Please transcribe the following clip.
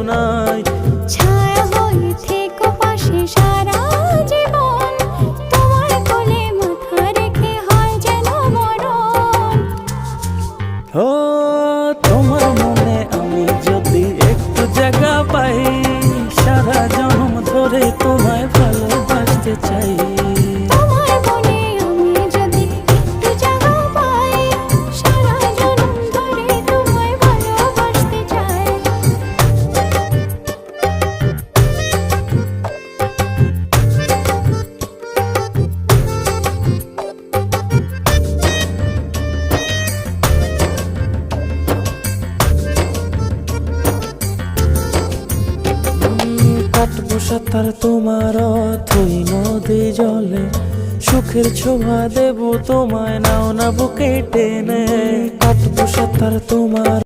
নাই। ছায়া হয়ে থেকো পাশে সারা জীবন, তোমার কোলে মাথা রেখে হয় যেন মরণ। ও তোমার মনে আমি যদি একটু জায়গা পাই, সারা জন্ম ধরে তোমায় ভালোবাসতে চাই। তোমার মনে আমি যদি একটু জায়গা পাই, সারা জন্ম ধরে তোমায় ভালোবাসতে চাই। কাটবো সাঁতার তোমার অথই নদী জলে, সুখের ছোঁয়া দেব তোমায় নাও না বুকে টেনে। কাটবো সাঁতার তোমার